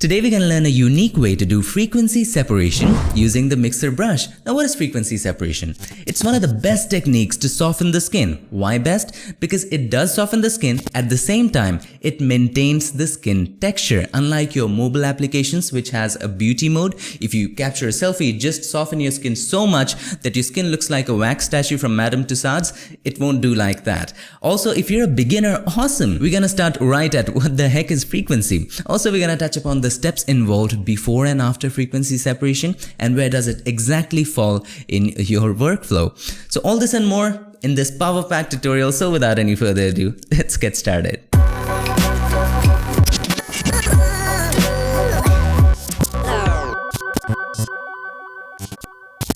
Today we're going to learn a unique way to do frequency separation using the mixer brush. Now what is frequency separation? It's one of the best techniques to soften the skin. Why best? Because it does soften the skin, at the same time it maintains the skin texture. Unlike your mobile applications which has a beauty mode, if you capture a selfie, just soften your skin so much that your skin looks like a wax statue from Madame Tussauds. It won't do like that. Also, if you're a beginner, awesome! We're gonna start right at what the heck is frequency. Also, we're gonna touch upon the steps involved before and after frequency separation and where does it exactly fall in your workflow. So all this and more in this power-packed tutorial. So without any further ado, let's get started.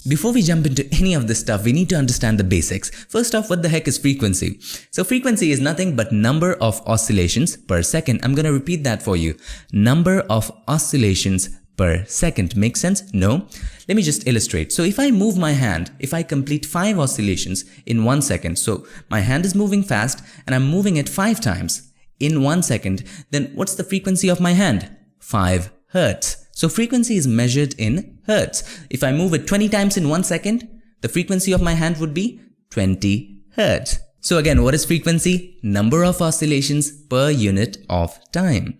Before we jump into any of this stuff, we need to understand the basics. First off, what the heck is frequency? So frequency is nothing but number of oscillations per second. I'm gonna repeat that for you. Number of oscillations per second. Make sense? No? Let me just illustrate. So if I move my hand, if I complete 5 oscillations in 1 second, so my hand is moving fast and I'm moving it 5 times in 1 second, then what's the frequency of my hand? 5 Hertz. So frequency is measured in Hertz. If I move it 20 times in 1 second, the frequency of my hand would be 20 Hertz. So again, what is frequency? Number of oscillations per unit of time.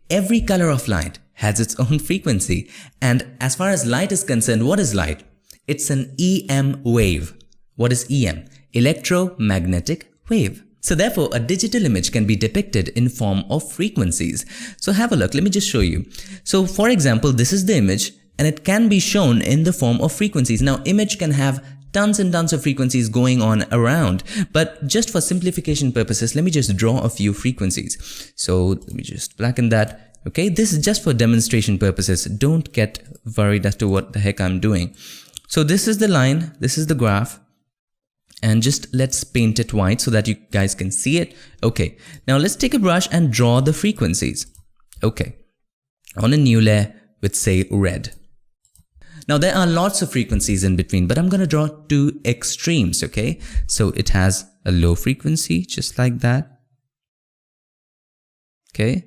Every color of light has its own frequency. And as far as light is concerned, what is light? It's an EM wave. What is EM? Electromagnetic wave. So therefore, a digital image can be depicted in form of frequencies. So have a look, let me just show you. So for example, this is the image and it can be shown in the form of frequencies. Now image can have tons and tons of frequencies going on around, but just for simplification purposes, let me just draw a few frequencies. So let me just blacken that. Okay, this is just for demonstration purposes. Don't get worried as to what the heck I'm doing. So this is the line, this is the graph. And just let's paint it white so that you guys can see it. Okay, now let's take a brush and draw the frequencies. Okay, on a new layer with say red. Now there are lots of frequencies in between, but I'm gonna draw 2 extremes, okay? So it has a low frequency, just like that. Okay,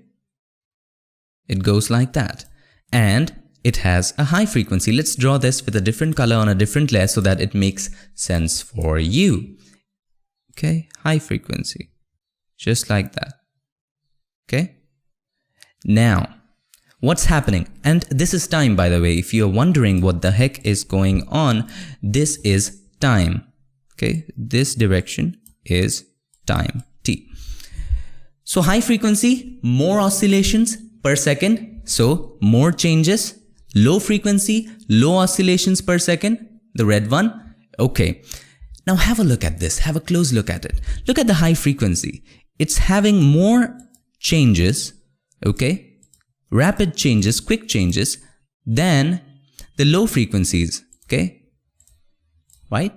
it goes like that. And it has a high frequency. Let's draw this with a different color on a different layer so that it makes sense for you. Okay, high frequency, just like that. Okay, now what's happening? And this is time, by the way. If you're wondering what the heck is going on, this is time. Okay, this direction is time, T. So high frequency, more oscillations per second, so more changes. Low frequency, low oscillations per second, the red one. Okay, now have a look at this, have a close look at it. Look at the high frequency. It's having more changes, okay, rapid changes, quick changes than the low frequencies, okay, right?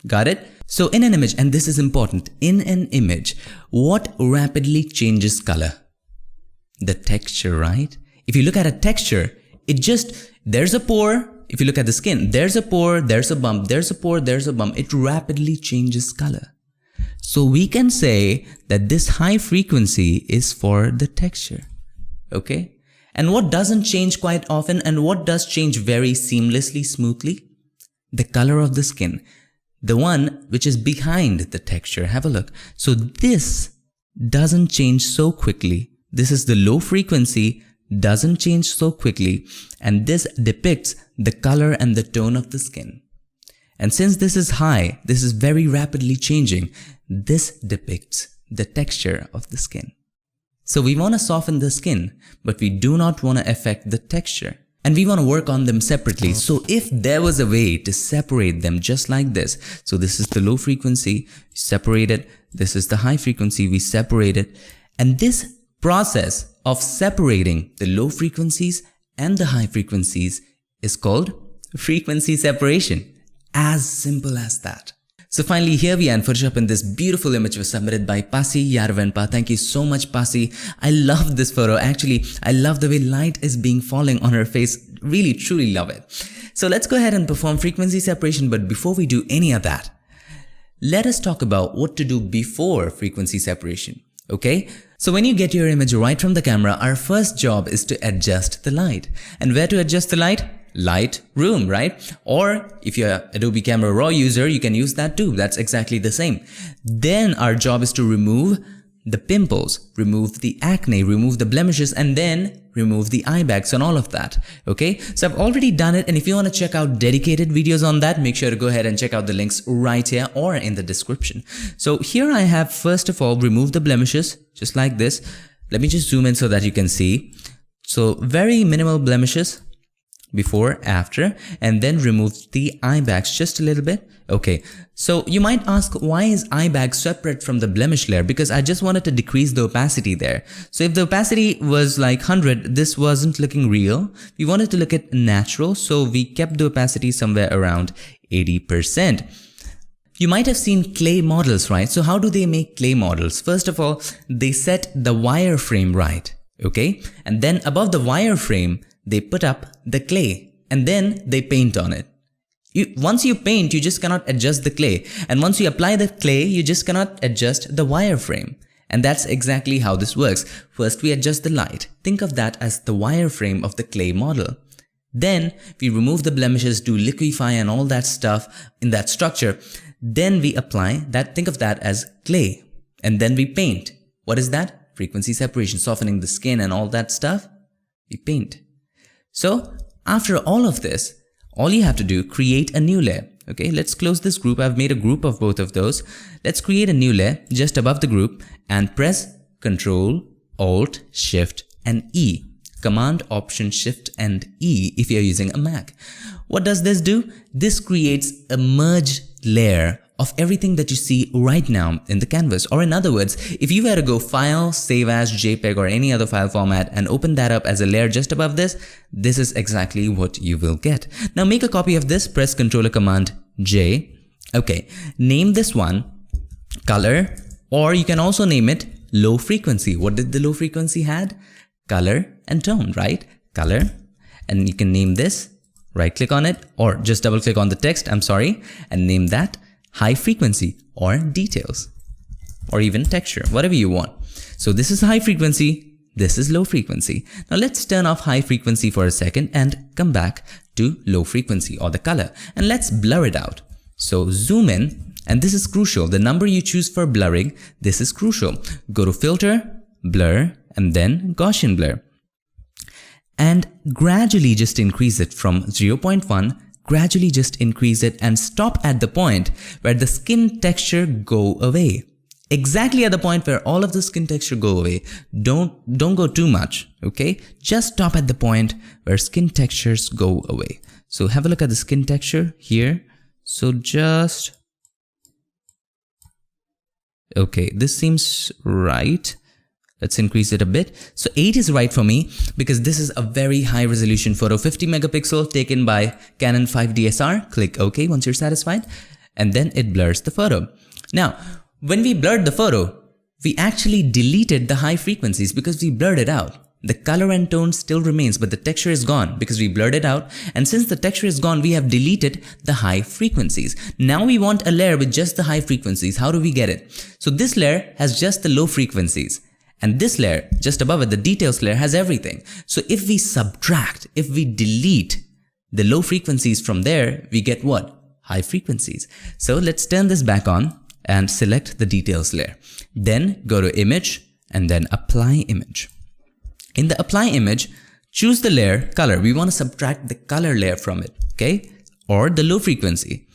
Got it? So in an image, and this is important, in an image, what rapidly changes color? The texture, right? If you look at a texture, it just, there's a pore. If you look at the skin, there's a pore, there's a bump, there's a pore, there's a bump. It rapidly changes color. So we can say that this high frequency is for the texture. Okay? And what doesn't change quite often and what does change very seamlessly, smoothly? The color of the skin. The one which is behind the texture. Have a look. So this doesn't change so quickly. This is the low frequency, doesn't change so quickly, and this depicts the color and the tone of the skin. And since this is high, this is very rapidly changing, this depicts the texture of the skin. So we want to soften the skin, but we do not want to affect the texture. And we want to work on them separately. So if there was a way to separate them just like this, so this is the low frequency, separate it, this is the high frequency, we separate it, and this process of separating the low frequencies and the high frequencies is called frequency separation. As simple as that. So finally here we are in Photoshop and this beautiful image was submitted by Pasi, Järvenpää. Thank you so much, Pasi. I love this photo. Actually, I love the way light is being falling on her face. Really, truly love it. So let's go ahead and perform frequency separation. But before we do any of that, let us talk about what to do before frequency separation. Okay? So when you get your image right from the camera, our first job is to adjust the light. And where to adjust the light? Lightroom, right? Or if you're an Adobe Camera Raw user, you can use that too. That's exactly the same. Then our job is to remove the pimples, remove the acne, remove the blemishes, and then remove the eye bags and all of that. Okay, so I've already done it, and if you want to check out dedicated videos on that, make sure to go ahead and check out the links right here or in the description. So here I have first of all removed the blemishes just like this. Let me just zoom in so that you can see. So very minimal blemishes before, after, and then remove the eye bags just a little bit. Okay, so you might ask, why is eye bag separate from the blemish layer? Because I just wanted to decrease the opacity there. So if the opacity was like 100, this wasn't looking real. We wanted to look at natural, so we kept the opacity somewhere around 80%. You might have seen clay models, right? So how do they make clay models? First of all, they set the wireframe right, okay? And then above the wireframe, they put up the clay and then they paint on it. Once you paint, you just cannot adjust the clay. And once you apply the clay, you just cannot adjust the wireframe. And that's exactly how this works. First, we adjust the light. Think of that as the wireframe of the clay model. Then we remove the blemishes, do liquefy and all that stuff in that structure. Then we apply that, think of that as clay. And then we paint. What is that? Frequency separation, softening the skin and all that stuff. We paint. So after all of this, all you have to do, create a new layer. Okay, let's close this group. I've made a group of both of those. Let's create a new layer just above the group and press Ctrl, Alt, Shift and E. Command, Option, Shift and E if you're using a Mac. What does this do? This creates a merged layer of everything that you see right now in the canvas. Or in other words, if you were to go File, Save as, JPEG or any other file format and open that up as a layer just above this, this is exactly what you will get. Now make a copy of this, press Ctrl or Command J. Okay, name this one Color, or you can also name it Low Frequency. What did the low frequency had? Color and tone, right? Color. And you can name this, right click on it, or just double click on the text, I'm sorry, and name that High Frequency or Details, or even Texture, whatever you want. So this is high frequency, this is low frequency. Now let's turn off high frequency for a second and come back to low frequency or the color, and let's blur it out. So zoom in, and this is crucial. The number you choose for blurring, this is crucial. Go to Filter, Blur, and then Gaussian Blur. And gradually just increase it from 0.1, gradually just increase it and stop at the point where the skin texture go away. Exactly at the point where all of the skin texture go away. Don't go too much, okay? Just stop at the point where skin textures go away. So have a look at the skin texture here. So just, okay, this seems right. Let's increase it a bit. So 8 is right for me because this is a very high resolution photo, 50 megapixel taken by Canon 5DSR. Click OK once you're satisfied, and then it blurs the photo. Now, when we blurred the photo, we actually deleted the high frequencies because we blurred it out. The color and tone still remains, but the texture is gone because we blurred it out. And since the texture is gone, we have deleted the high frequencies. Now we want a layer with just the high frequencies. How do we get it? So this layer has just the low frequencies. And this layer, just above it, the details layer, has everything. So if we subtract, if we delete the low frequencies from there, we get what? High frequencies. So let's turn this back on and select the details layer. Then go to Image and then Apply Image. In the Apply Image, choose the layer Color. We want to subtract the color layer from it, okay? Or the low frequency.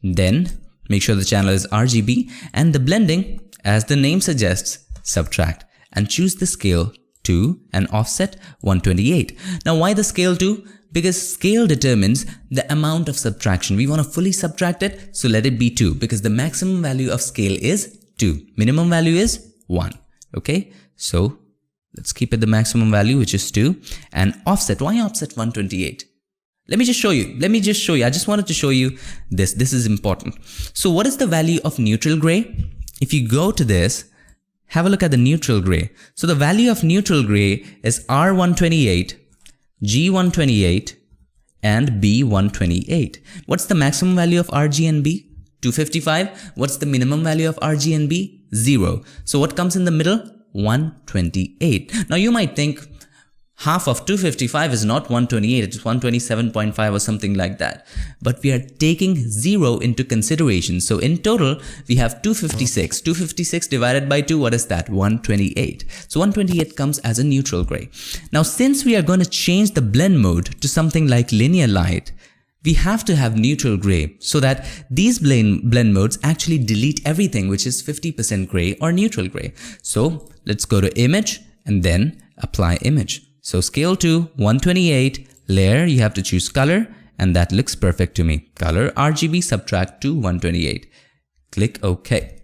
Then make sure the channel is RGB, and the blending, as the name suggests, subtract. And choose the scale 2 and offset 128. Now why the scale 2? Because scale determines the amount of subtraction. We want to fully subtract it, so let it be 2 because the maximum value of scale is 2. Minimum value is 1. Okay, so let's keep it the maximum value, which is 2. And offset, why offset 128? Let me just show you. I just wanted to show you this. This is important. So what is the value of neutral gray? If you go to this, have a look at the neutral gray. So the value of neutral gray is R128, G128 and B128. What's the maximum value of RG and B? 255. What's the minimum value of RG and B? 0. So what comes in the middle? 128. Now you might think half of 255 is not 128, it's 127.5 or something like that. But we are taking 0 into consideration. So in total, we have 256. 256 divided by 2, what is that? 128. So 128 comes as a neutral gray. Now since we are going to change the blend mode to something like linear light, we have to have neutral gray so that these blend modes actually delete everything which is 50% gray or neutral gray. So let's go to image and then apply image. So scale to 128, layer, you have to choose color, and that looks perfect to me. Color, RGB, subtract to 128. Click OK.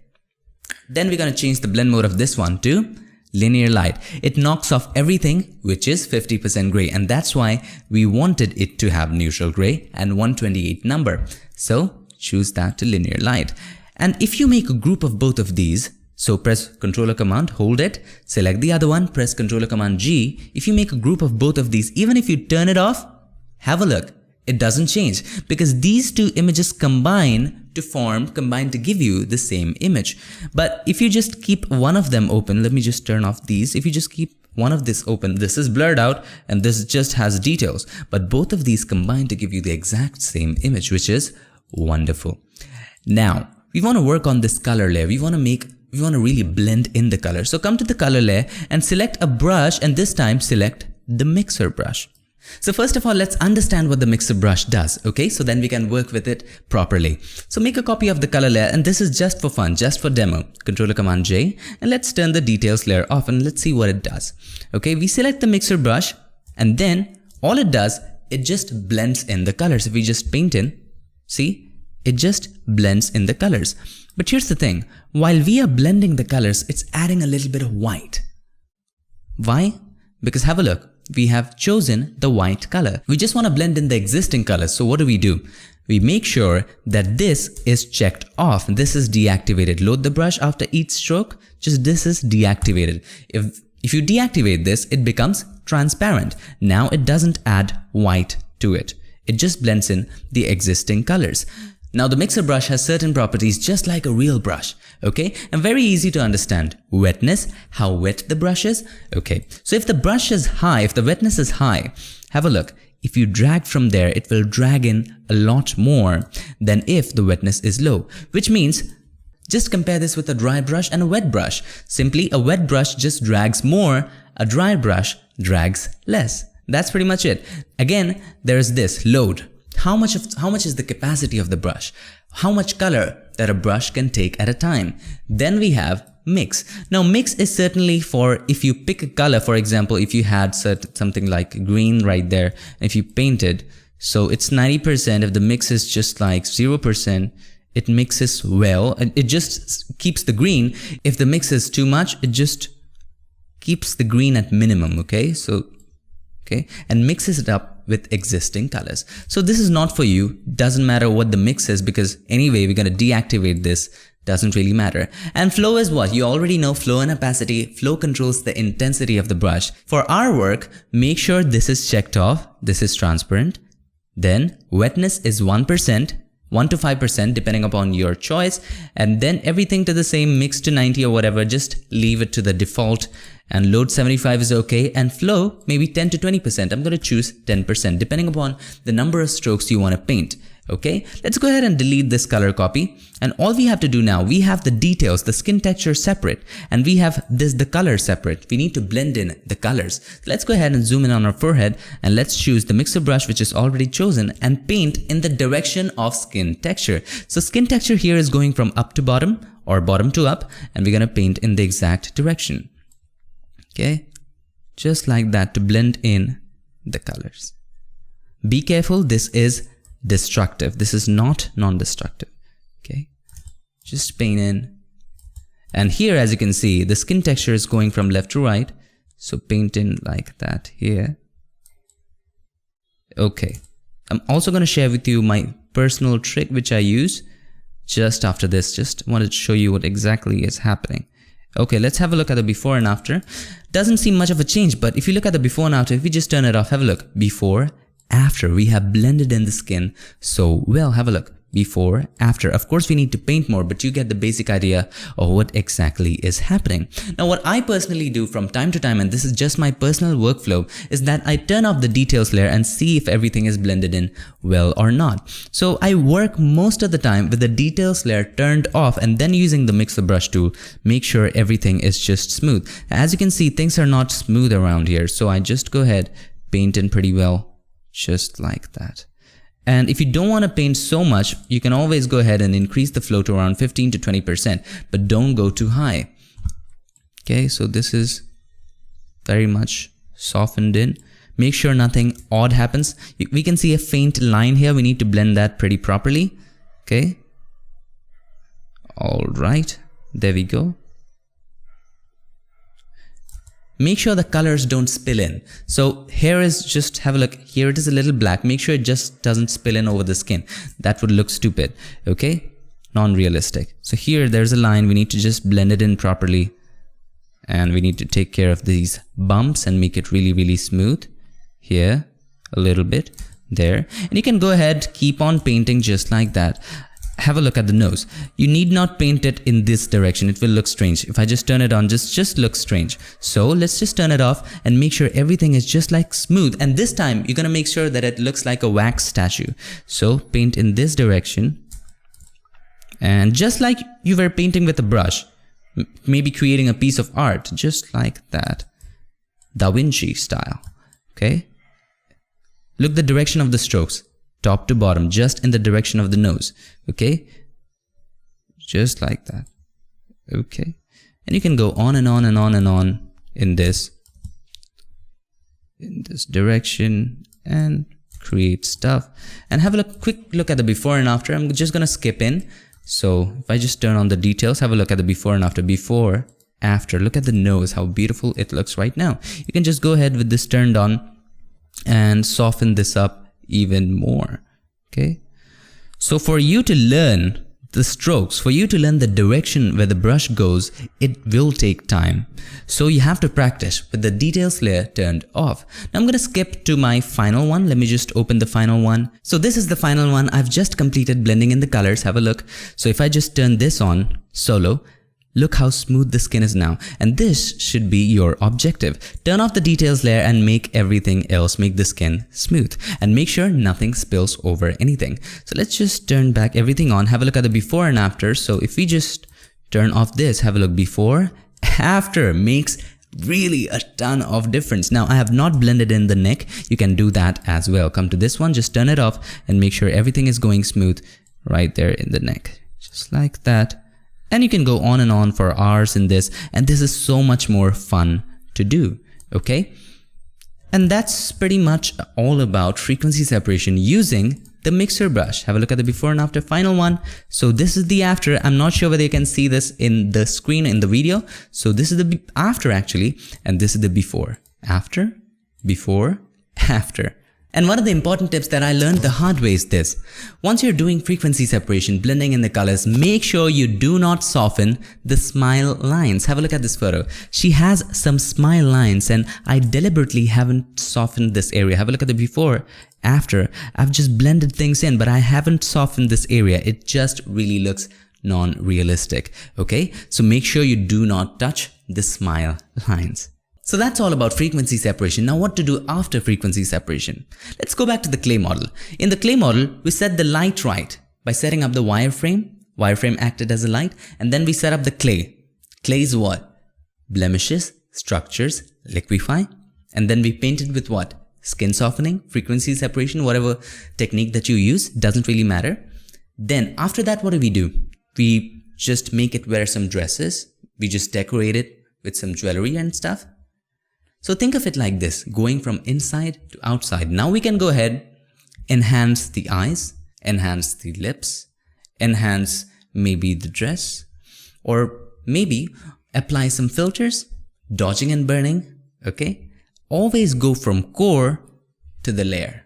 Then we're going to change the blend mode of this one to linear light. It knocks off everything which is 50% gray, and that's why we wanted it to have neutral gray and 128 number. So choose that to linear light. And if you make a group of both of these, so press Ctrl or Command, hold it, select the other one, press Ctrl or Command G. If you make a group of both of these, even if you turn it off, have a look. It doesn't change because these two images combine to give you the same image. But if you just keep one of them open, let me just turn off these. If you just keep one of this open, this is blurred out and this just has details. But both of these combine to give you the exact same image, which is wonderful. Now, we want to work on this color layer. We want to really blend in the color. So come to the color layer and select a brush, and this time select the mixer brush. So first of all, let's understand what the mixer brush does, okay? So then we can work with it properly. So make a copy of the color layer, and this is just for fun, just for demo. Ctrl or Command J, and let's turn the details layer off and let's see what it does. Okay, we select the mixer brush, and then all it does, it just blends in the colors. If we just paint in, see, it just blends in the colors. But here's the thing, while we are blending the colors, it's adding a little bit of white. Why? Because have a look, we have chosen the white color. We just want to blend in the existing colors. So what do? We make sure that this is checked off. This is deactivated. Load the brush after each stroke, just this is deactivated. If you deactivate this, it becomes transparent. Now it doesn't add white to it. It just blends in the existing colors. Now the mixer brush has certain properties just like a real brush, okay? And very easy to understand. Wetness, how wet the brush is, okay? So if the brush is high, if the wetness is high, have a look. If you drag from there, it will drag in a lot more than if the wetness is low, which means just compare this with a dry brush and a wet brush. Simply a wet brush just drags more, a dry brush drags less. That's pretty much it. Again, there's this load. How much is the capacity of the brush? How much color that a brush can take at a time? Then we have mix. Now mix is certainly for if you pick a color, for example, if you had something like green right there, if you painted, so it's 90%, if the mix is just like 0%, it mixes well, and it just keeps the green. If the mix is too much, it just keeps the green at minimum, okay? So, okay, and mixes it up with existing colors. So this is not for you, doesn't matter what the mix is because anyway we're going to deactivate this, doesn't really matter. And flow is what? You already know flow and opacity. Flow controls the intensity of the brush. For our work, make sure this is checked off, this is transparent. Then wetness is 1%, 1 to 5% depending upon your choice, and then everything to the same, mix to 90 or whatever, just leave it to the default, and load 75 is okay, and flow maybe 10 to 20%. I'm going to choose 10% depending upon the number of strokes you want to paint. Okay, let's go ahead and delete this color copy, and all we have to do now, we have the details, the skin texture separate, and we have the color separate. We need to blend in the colors. Let's go ahead and zoom in on our forehead, and let's choose the mixer brush which is already chosen and paint in the direction of skin texture. So skin texture here is going from up to bottom or bottom to up, and we're going to paint in the exact direction. Okay, just like that to blend in the colors. Be careful, this is destructive. This is not non-destructive. Okay, just paint in. And here, as you can see, the skin texture is going from left to right. So paint in like that here. Okay, I'm also going to share with you my personal trick which I use just after this. Just wanted to show you what exactly is happening. Okay, let's have a look at the before and after. Doesn't seem much of a change, but if you look at the before and after, if we just turn it off, have a look. Before, after, we have blended in the skin so well. Have a look. before, after. Of course, we need to paint more, but you get the basic idea of what exactly is happening. Now, what I personally do from time to time, and this is just my personal workflow, is that I turn off the details layer and see if everything is blended in well or not. So I work most of the time with the details layer turned off and then using the mixer brush tool, make sure everything is just smooth. As you can see, things are not smooth around here. So I just go ahead, paint in pretty well, just like that. And if you don't want to paint so much, you can always go ahead and increase the flow to around 15 to 20%, but don't go too high. Okay, so this is very much softened in. Make sure nothing odd happens. We can see a faint line here. We need to blend that pretty properly. Okay. All right, there we go. Make sure the colors don't spill in. So here is just, have a look, here it is a little black. Make sure it just doesn't spill in over the skin. That would look stupid, okay? Non-realistic. So here there's a line, we need to just blend it in properly. And we need to take care of these bumps and make it really, really smooth. Here, a little bit, there. And you can go ahead, keep on painting just like that. Have a look at the nose. You need not paint it in this direction. It will look strange. If I just turn it on, just looks strange. So let's just turn it off and make sure everything is just like smooth. And this time you're gonna make sure that it looks like a wax statue. So paint in this direction. And just like you were painting with a brush, maybe creating a piece of art, just like that. Da Vinci style, okay? Look the direction of the strokes. Top to bottom, just in the direction of the nose, okay? Just like that, okay? And you can go on and on and on and on in this direction and create stuff. And have a quick look at the before and after. I'm just gonna skip in. So if I just turn on the details, have a look at the before and after. Before, after, look at the nose, how beautiful it looks right now. You can just go ahead with this turned on and soften this up even more, okay? So for you to learn the strokes, for you to learn the direction where the brush goes, it will take time. So you have to practice with the details layer turned off. Now I'm gonna skip to my final one. Let me just open the final one. So this is the final one. I've just completed blending in the colors. Have a look. So if I just turn this on solo, look how smooth the skin is now. And this should be your objective. Turn off the details layer and make everything else, make the skin smooth. And make sure nothing spills over anything. So let's just turn back everything on. Have a look at the before and after. So if we just turn off this, have a look before, after, makes really a ton of difference. Now I have not blended in the neck. You can do that as well. Come to this one, just turn it off and make sure everything is going smooth right there in the neck. Just like that. And you can go on and on for hours in this, and this is so much more fun to do, okay? And that's pretty much all about frequency separation using the mixer brush. Have a look at the before and after final one. So this is the after. I'm not sure whether you can see this in the screen in the video. So this is the after actually, and this is the before. After, before, after. And one of the important tips that I learned the hard way is this. Once you're doing frequency separation, blending in the colors, make sure you do not soften the smile lines. Have a look at this photo. She has some smile lines and I deliberately haven't softened this area. Have a look at the before, after. I've just blended things in, but I haven't softened this area. It just really looks non-realistic, okay? So make sure you do not touch the smile lines. So that's all about frequency separation. Now what to do after frequency separation? Let's go back to the clay model. In the clay model, we set the light right by setting up the wireframe. Wireframe acted as a light, and then we set up the clay. Clay is what? Blemishes, structures, liquefy, and then we painted with what? Skin softening, frequency separation, whatever technique that you use, doesn't really matter. Then after that, what do? We just make it wear some dresses. We just decorate it with some jewelry and stuff. So think of it like this, going from inside to outside. Now we can go ahead, enhance the eyes, enhance the lips, enhance maybe the dress, or maybe apply some filters, dodging and burning, okay? Always go from core to the layer.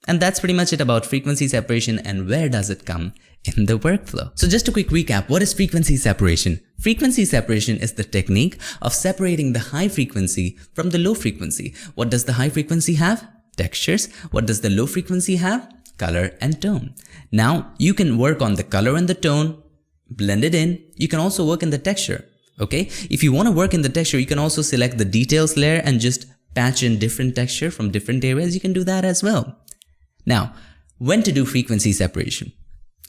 And that's pretty much it about frequency separation and where does it come in the workflow. So just a quick recap, what is frequency separation? Frequency separation is the technique of separating the high frequency from the low frequency. What does the high frequency have? Textures. What does the low frequency have? color and tone. Now you can work on the color and the tone, blend it in. You can also work in the texture. Okay, if you want to work in the texture, you can also select the details layer and just patch in different texture from different areas. You can do that as well. Now, when to do frequency separation?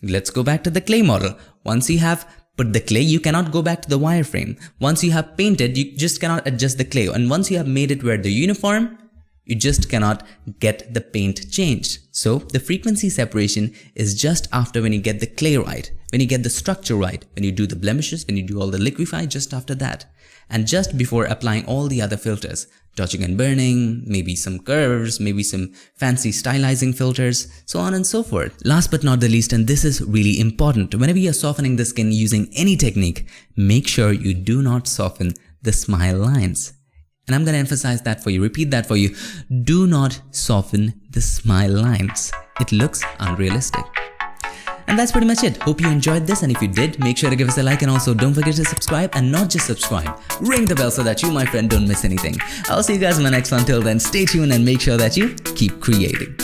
Let's go back to the clay model. Once you have put the clay, you cannot go back to the wireframe. Once you have painted, you just cannot adjust the clay. And once you have made it where the uniform, you just cannot get the paint changed. So the frequency separation is just after when you get the clay right, when you get the structure right, when you do the blemishes, when you do all the liquify, just after that. And just before applying all the other filters, touching and burning, maybe some curves, maybe some fancy stylizing filters, so on and so forth. Last but not the least, and this is really important, whenever you're softening the skin using any technique, make sure you do not soften the smile lines. And I'm going to emphasize that for you, repeat that for you. Do not soften the smile lines. It looks unrealistic. And that's pretty much it. Hope you enjoyed this, and if you did, make sure to give us a like, and also don't forget to subscribe, and not just subscribe, ring the bell so that you, my friend, don't miss anything. I'll see you guys in my next one. Till then, stay tuned and make sure that you keep creating.